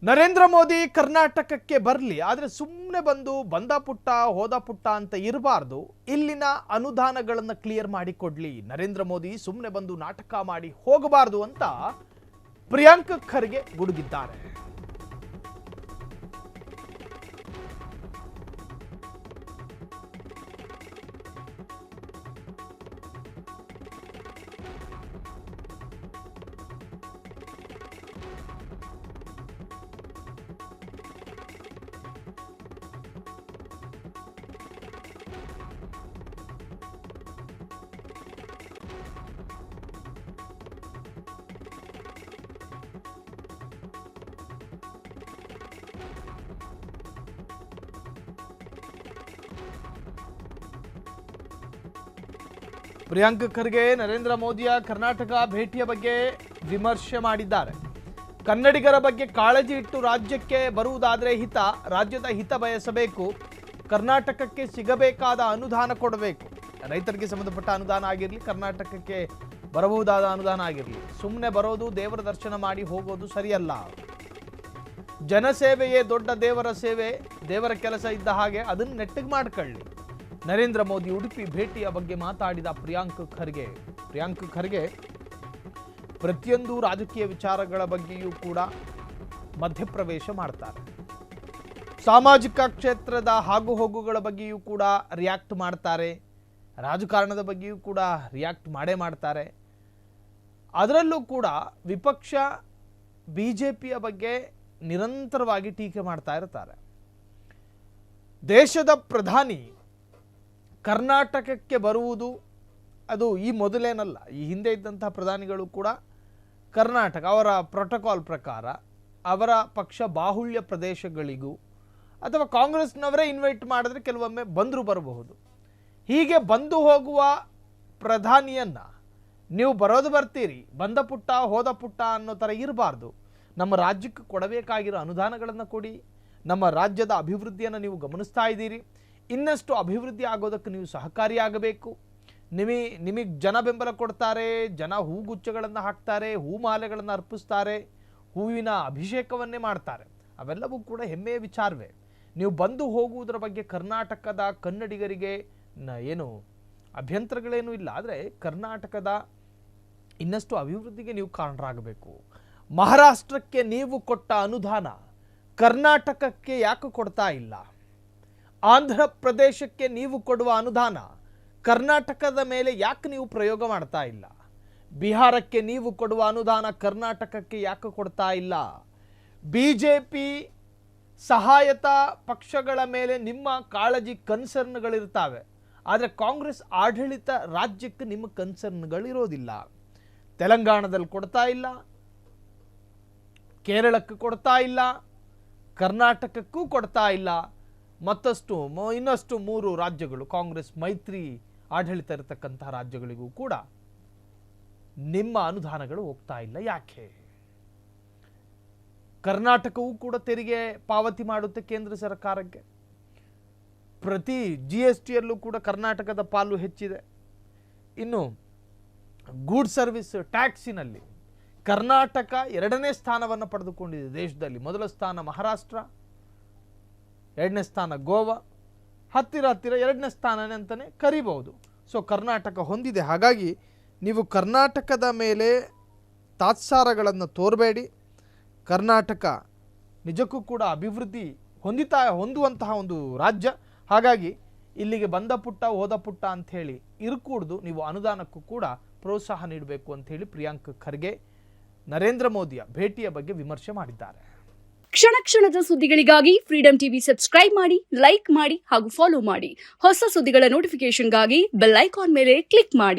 ನರೇಂದ್ರ ಮೋದಿ ಕರ್ನಾಟಕಕ್ಕೆ ಬರಲಿ, ಆದರೆ ಸುಮ್ಮನೆ ಬಂದ ಪುಟ್ಟ ಹೋದ ಪುಟ್ಟ ಅಂತ ಇರಬಾರ್ದು. ಇಲ್ಲಿನ ಅನುದಾನಗಳನ್ನು ಕ್ಲಿಯರ್ ಮಾಡಿ ಕೊಡ್ಲಿ. ನರೇಂದ್ರ ಮೋದಿ ಸುಮ್ಮನೆ ಬಂದು ನಾಟಕ ಮಾಡಿ ಹೋಗಬಾರ್ದು ಅಂತ ಪ್ರಿಯಾಂಕ್ ಖರ್ಗೆ ಗುಡುಗಿದ್ದಾರೆ. ಪ್ರಿಯಾಂಕ್ ಖರ್ಗೆ ನರೇಂದ್ರ ಮೋದಿಯ ಕರ್ನಾಟಕ ಭೇಟಿಯ ಬಗ್ಗೆ ವಿಮರ್ಶೆ ಮಾಡಿದ್ದಾರೆ. ಕನ್ನಡಿಗರ ಬಗ್ಗೆ ಕಾಳಜಿ ಇಟ್ಟು ರಾಜ್ಯಕ್ಕೆ ಬರುವುದಾದರೆ ರಾಜ್ಯದ ಹಿತ ಬಯಸಬೇಕು. ಕರ್ನಾಟಕಕ್ಕೆ ಸಿಗಬೇಕಾದ ಅನುದಾನ ಕೊಡಬೇಕು. ರೈತರಿಗೆ ಸಂಬಂಧಪಟ್ಟ ಅನುದಾನ ಆಗಿರಲಿ, ಕರ್ನಾಟಕಕ್ಕೆ ಬರಬಹುದಾದ ಅನುದಾನ ಆಗಿರಲಿ. ಸುಮ್ಮನೆ ಬರೋದು, ದೇವರ ದರ್ಶನ ಮಾಡಿ ಹೋಗೋದು ಸರಿಯಲ್ಲ. ಜನಸೇವೆಯೇ ದೊಡ್ಡ ದೇವರ ಸೇವೆ. ದೇವರ ಕೆಲಸ ಇದ್ದ ಹಾಗೆ ಅದನ್ನು ನೆಟ್ಟಿಗೆ ಮಾಡ್ಕೊಳ್ಳಿ. ನರೇಂದ್ರ ಮೋದಿ ಉಡುಪಿ ಭೇಟಿಯ ಬಗ್ಗೆ ಮಾತಾಡಿದ ಪ್ರಿಯಾಂಕ್ ಖರ್ಗೆ ಪ್ರತಿಯೊಂದು ರಾಜಕೀಯ ವಿಚಾರಗಳ ಬಗ್ಗೆಯೂ ಕೂಡ ಮಧ್ಯಪ್ರವೇಶ ಮಾಡ್ತಾರೆ. ಸಾಮಾಜಿಕ ಕ್ಷೇತ್ರದ ಹೋಗುಗಳ ಬಗ್ಗೆಯೂ ಕೂಡ ರಿಯಾಕ್ಟ್ ಮಾಡ್ತಾರೆ. ರಾಜಕಾರಣದ ಬಗ್ಗೆಯೂ ಕೂಡ ರಿಯಾಕ್ಟ್ ಮಾಡ್ತಾರೆ. ಅದರಲ್ಲೂ ಕೂಡ ವಿಪಕ್ಷ ಬಿಜೆಪಿಯ ಬಗ್ಗೆ ನಿರಂತರವಾಗಿ ಟೀಕೆ ಮಾಡ್ತಾ ಇರ್ತಾರೆ. ದೇಶದ ಪ್ರಧಾನಿ ಕರ್ನಾಟಕಕ್ಕೆ ಬರುವುದು ಅದು ಈ ಮೊದಲೇನಲ್ಲ. ಈ ಹಿಂದೆ ಇದ್ದಂತಹ ಪ್ರಧಾನಿಗಳು ಕೂಡ ಕರ್ನಾಟಕ ಅವರ ಪ್ರೋಟೋಕಾಲ್ ಪ್ರಕಾರ ಅವರ ಪಕ್ಷ ಬಾಹುಳ್ಯ ಪ್ರದೇಶಗಳಿಗೂ ಅಥವಾ ಕಾಂಗ್ರೆಸ್ನವರೇ ಇನ್ವೈಟ್ ಮಾಡಿದ್ರೆ ಕೆಲವೊಮ್ಮೆ ಬಂದರೂ ಬರಬಹುದು. ಹೀಗೆ ಬಂದು ಹೋಗುವ ಪ್ರಧಾನಿಯನ್ನು ನೀವು ಬರೋದು ಬರ್ತೀರಿ, ಬಂದ ಪುಟ್ಟ ಹೋದ ಪುಟ್ಟ ಅನ್ನೋ ಥರ ಇರಬಾರ್ದು. ನಮ್ಮ ರಾಜ್ಯಕ್ಕೆ ಕೊಡಬೇಕಾಗಿರೋ ಅನುದಾನಗಳನ್ನು ಕೊಡಿ. ನಮ್ಮ ರಾಜ್ಯದ ಅಭಿವೃದ್ಧಿಯನ್ನು ನೀವು ಗಮನಿಸ್ತಾ ಇದ್ದೀರಿ. ಇನ್ನಷ್ಟು ಅಭಿವೃದ್ಧಿ ಆಗೋದಕ್ಕೆ ನೀವು ಸಹಕಾರಿಯಾಗಬೇಕು. ನಿಮಗೆ ಜನ ಬೆಂಬಲ ಕೊಡ್ತಾರೆ, ಜನ ಹೂಗುಚ್ಛಗಳನ್ನು ಹಾಕ್ತಾರೆ, ಹೂಮಾಲೆಗಳನ್ನು ಅರ್ಪಿಸ್ತಾರೆ, ಹೂವಿನ ಅಭಿಷೇಕವನ್ನೇ ಮಾಡ್ತಾರೆ. ಅವೆಲ್ಲವೂ ಕೂಡ ಹೆಮ್ಮೆಯ ವಿಚಾರವೇ. ನೀವು ಬಂದು ಹೋಗುವುದರ ಬಗ್ಗೆ ಕರ್ನಾಟಕದ ಕನ್ನಡಿಗರಿಗೆ ಏನು ಅಭ್ಯಂತರಗಳೇನೂ ಇಲ್ಲ. ಆದರೆ ಕರ್ನಾಟಕದ ಇನ್ನಷ್ಟು ಅಭಿವೃದ್ಧಿಗೆ ನೀವು ಕಾರಣರಾಗಬೇಕು. ಮಹಾರಾಷ್ಟ್ರಕ್ಕೆ ನೀವು ಕೊಟ್ಟ ಅನುದಾನ ಕರ್ನಾಟಕಕ್ಕೆ ಯಾಕೆ ಕೊಡ್ತಾ ಇಲ್ಲ? ಆಂಧ್ರ ಪ್ರದೇಶಕ್ಕೆ ನೀವು ಕೊಡುವ ಅನುದಾನ ಕರ್ನಾಟಕದ ಮೇಲೆ ಯಾಕೆ ನೀವು ಪ್ರಯೋಗ ಮಾಡ್ತಾ ಇಲ್ಲ? ಬಿಹಾರಕ್ಕೆ ನೀವು ಕೊಡುವ ಅನುದಾನ ಕರ್ನಾಟಕಕ್ಕೆ ಯಾಕೆ ಕೊಡ್ತಾ ಇಲ್ಲ? ಬಿಜೆಪಿ ಸಹಾಯತ ಪಕ್ಷಗಳ ಮೇಲೆ ನಿಮ್ಮ ಕಾಳಜಿ, ಕನ್ಸರ್ನ್ಗಳಿರ್ತಾವೆ. ಆದರೆ ಕಾಂಗ್ರೆಸ್ ಆಡಳಿತ ರಾಜ್ಯಕ್ಕೆ ನಿಮ್ಮ ಕನ್ಸರ್ನ್ಗಳಿರೋದಿಲ್ಲ. ತೆಲಂಗಾಣದಲ್ಲಿ ಕೊಡ್ತಾ ಇಲ್ಲ, ಕೇರಳಕ್ಕೆ ಕೊಡ್ತಾ ಇಲ್ಲ, ಕರ್ನಾಟಕಕ್ಕೂ ಕೊಡ್ತಾ ಇಲ್ಲ. ಇನ್ನಷ್ಟು 3 ರಾಜ್ಯಗಳು ಕಾಂಗ್ರೆಸ್ ಮೈತ್ರಿ ಆಡಳಿತ ಇರತಕ್ಕಂತಹ ರಾಜ್ಯಗಳಿಗೂ ಕೂಡ ನಿಮ್ಮ ಅನುದಾನಗಳು ಹೋಗ್ತಾ ಇಲ್ಲ. ಯಾಕೆ? ಕರ್ನಾಟಕವೂ ಕೂಡ ತೆರಿಗೆ ಪಾವತಿ ಮಾಡುತ್ತೆ ಕೇಂದ್ರ ಸರ್ಕಾರಕ್ಕೆ. ಪ್ರತಿ GSTಯಲ್ಲೂ ಕೂಡ ಕರ್ನಾಟಕದ ಪಾಲು ಹೆಚ್ಚಿದೆ. ಇನ್ನು ಗೂಡ್ ಸರ್ವಿಸ್ ಟ್ಯಾಕ್ಸಿನಲ್ಲಿ ಕರ್ನಾಟಕ 2ನೇ ಸ್ಥಾನವನ್ನು ಪಡೆದುಕೊಂಡಿದೆ ದೇಶದಲ್ಲಿ. ಮೊದಲ ಸ್ಥಾನ ಮಹಾರಾಷ್ಟ್ರ, 2ನೇ ಸ್ಥಾನ ಗೋವಾ, ಹತ್ತಿರ 2ನೇ ಸ್ಥಾನನೇ ಅಂತಲೇ ಕರಿಬಹುದು. ಸೊ ಕರ್ನಾಟಕ ಹೊಂದಿದೆ. ಹಾಗಾಗಿ ನೀವು ಕರ್ನಾಟಕದ ಮೇಲೆ ತಾತ್ಸಾರಗಳನ್ನು ತೋರಬೇಡಿ. ಕರ್ನಾಟಕ ನಿಜಕ್ಕೂ ಕೂಡ ಅಭಿವೃದ್ಧಿ ಹೊಂದುವಂತಹ ಒಂದು ರಾಜ್ಯ. ಹಾಗಾಗಿ ಇಲ್ಲಿಗೆ ಬಂದ ಪುಟ್ಟ ಹೋದ ಪುಟ್ಟ ಅಂಥೇಳಿ ಇರ್ಕೂಡ್ದು. ನೀವು ಅನುದಾನಕ್ಕೂ ಕೂಡ ಪ್ರೋತ್ಸಾಹ ನೀಡಬೇಕು ಅಂಥೇಳಿ ಪ್ರಿಯಾಂಕ್ ಖರ್ಗೆ ನರೇಂದ್ರ ಮೋದಿಯ ಭೇಟಿಯ ಬಗ್ಗೆ ವಿಮರ್ಶೆ ಮಾಡಿದ್ದಾರೆ. ಕ್ಷಣ ಕ್ಷಣದ ಸುದ್ದಿಗಳಿಗಾಗಿ ಫ್ರೀಡಂ ಟಿವಿ ಸಬ್ಸ್ಕ್ರೈಬ್ ಮಾಡಿ, ಲೈಕ್ ಮಾಡಿ ಹಾಗೂ ಫಾಲೋ ಮಾಡಿ. ಹೊಸ ಸುದ್ದಿಗಳ ನೋಟಿಫಿಕೇಶನ್ಗಾಗಿ ಬೆಲ್ ಐಕಾನ್ ಮೇಲೆ ಕ್ಲಿಕ್ ಮಾಡಿ.